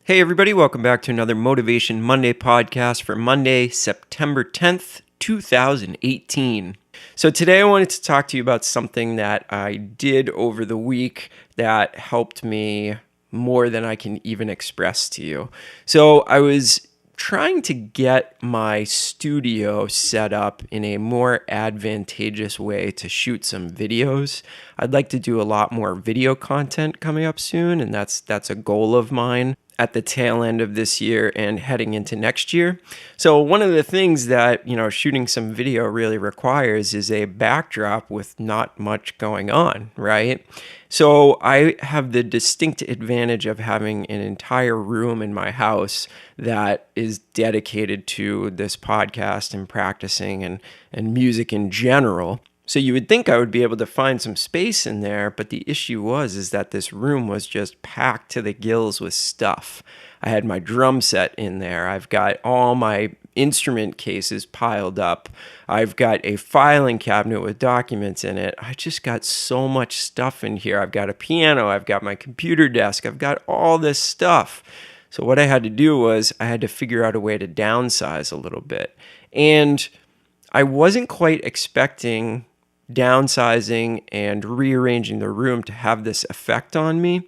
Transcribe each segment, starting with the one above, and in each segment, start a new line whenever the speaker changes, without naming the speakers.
Hey, everybody, welcome back to another Motivation Monday podcast for Monday, September 10th, 2018. So, today I wanted to talk to you about something that I did over the week that helped me more than I can even express to you. So, I was trying to get my studio set up in a more advantageous way to shoot some videos. I'd like to do a lot more video content coming up soon, and that's a goal of mine at the tail end of this year and heading into next year. So one of the things that, shooting some video really requires is a backdrop with not much going on, right? So I have the distinct advantage of having an entire room in my house that is dedicated to this podcast and practicing and music in general. So you would think I would be able to find some space in there, but the issue is that this room was just packed to the gills with stuff. I had my drum set in there. I've got all my instrument cases piled up. I've got a filing cabinet with documents in it. I just got so much stuff in here. I've got a piano. I've got my computer desk. I've got all this stuff. So what I had to do was I had to figure out a way to downsize a little bit. And I wasn't quite expecting downsizing and rearranging the room to have this effect on me,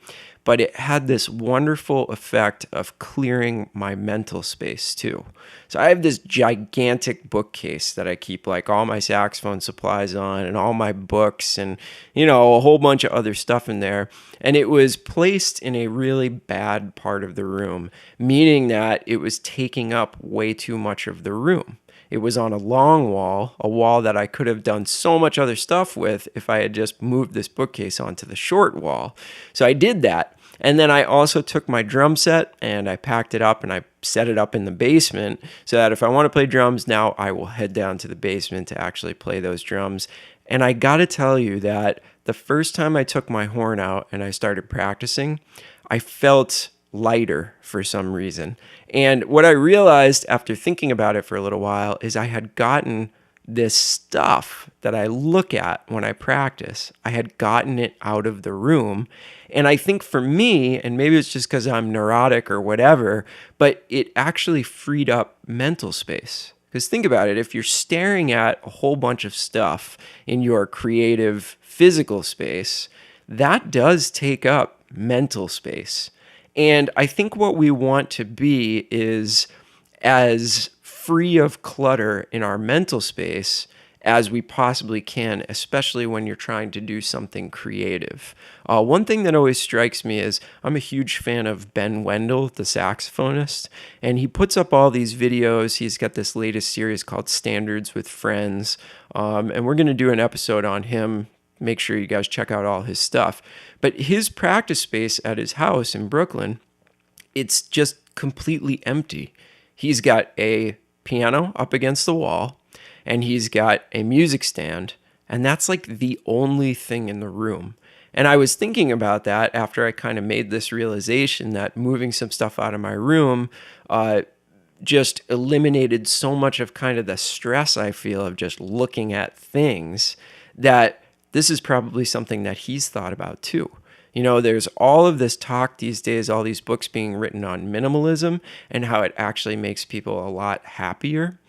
but it had this wonderful effect of clearing my mental space too. So I have this gigantic bookcase that I keep like all my saxophone supplies on and all my books and, a whole bunch of other stuff in there. And it was placed in a really bad part of the room, meaning that it was taking up way too much of the room. It was on a long wall, a wall that I could have done so much other stuff with if I had just moved this bookcase onto the short wall. So I did that. And then I also took my drum set and I packed it up and I set it up in the basement so that if I want to play drums now, I will head down to the basement to actually play those drums. And I got to tell you that the first time I took my horn out and I started practicing, I felt lighter for some reason. And what I realized after thinking about it for a little while is I had gotten this stuff that I look at when I practice. I had gotten it out of the room. And I think for me, and maybe it's just because I'm neurotic or whatever, but it actually freed up mental space. Because think about it, if you're staring at a whole bunch of stuff in your creative physical space, that does take up mental space. And I think what we want to be is as free of clutter in our mental space as we possibly can, especially when you're trying to do something creative. One thing that always strikes me is I'm a huge fan of Ben Wendell, the saxophonist, and he puts up all these videos. He's got this latest series called Standards with Friends, and we're going to do an episode on him. Make sure you guys check out all his stuff. But his practice space at his house in Brooklyn, it's just completely empty. He's got a piano up against the wall, and he's got a music stand, and that's like the only thing in the room. And I was thinking about that after I kind of made this realization that moving some stuff out of my room just eliminated so much of kind of the stress I feel of just looking at things that this is probably something that he's thought about too. There's all of this talk these days, all these books being written on minimalism and how it actually makes people a lot happier.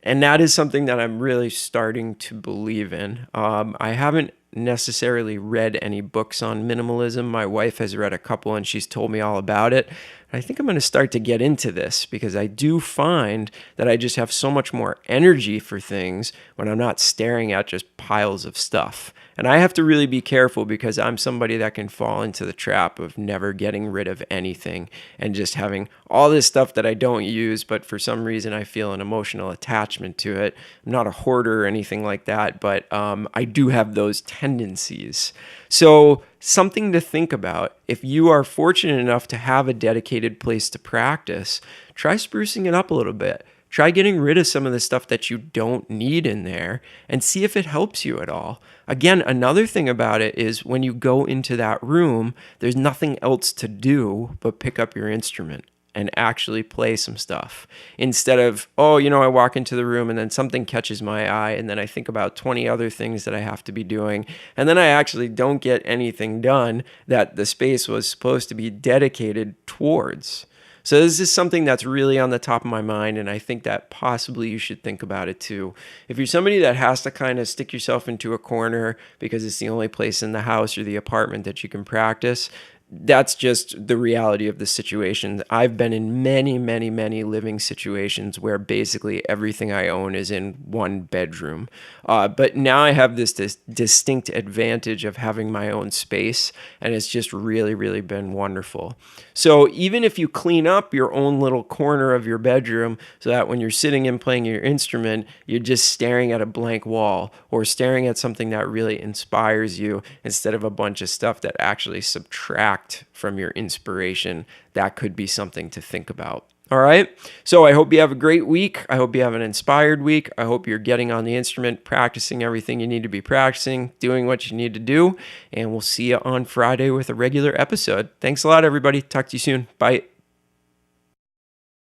And that is something that I'm really starting to believe in. I haven't necessarily read any books on minimalism. My wife has read a couple and she's told me all about it. I think I'm going to start to get into this because I do find that I just have so much more energy for things when I'm not staring at just piles of stuff. And I have to really be careful because I'm somebody that can fall into the trap of never getting rid of anything and just having all this stuff that I don't use, but for some reason I feel an emotional attachment to it. I'm not a hoarder or anything like that, but I do have those tendencies. So something to think about. If you are fortunate enough to have a dedicated place to practice, try sprucing it up a little bit. Try getting rid of some of the stuff that you don't need in there and see if it helps you at all. Again, another thing about it is when you go into that room, there's nothing else to do but pick up your instrument. and actually play some stuff instead of, oh, I walk into the room and then something catches my eye and then I think about 20 other things that I have to be doing. And then I actually don't get anything done that the space was supposed to be dedicated towards. So this is something that's really on the top of my mind, and I think that possibly you should think about it too. If you're somebody that has to kind of stick yourself into a corner because it's the only place in the house or the apartment that you can practice, that's just the reality of the situation. I've been in many, many, many living situations where basically everything I own is in one bedroom. But now I have this distinct advantage of having my own space, and it's just really, really been wonderful. So even if you clean up your own little corner of your bedroom so that when you're sitting and playing your instrument, you're just staring at a blank wall or staring at something that really inspires you instead of a bunch of stuff that actually subtracts from your inspiration, that could be something to think about. All right. So I hope you have a great week. I hope you have an inspired week. I hope you're getting on the instrument, practicing everything you need to be practicing, doing what you need to do. And we'll see you on Friday with a regular episode. Thanks a lot, everybody. Talk to you soon. Bye.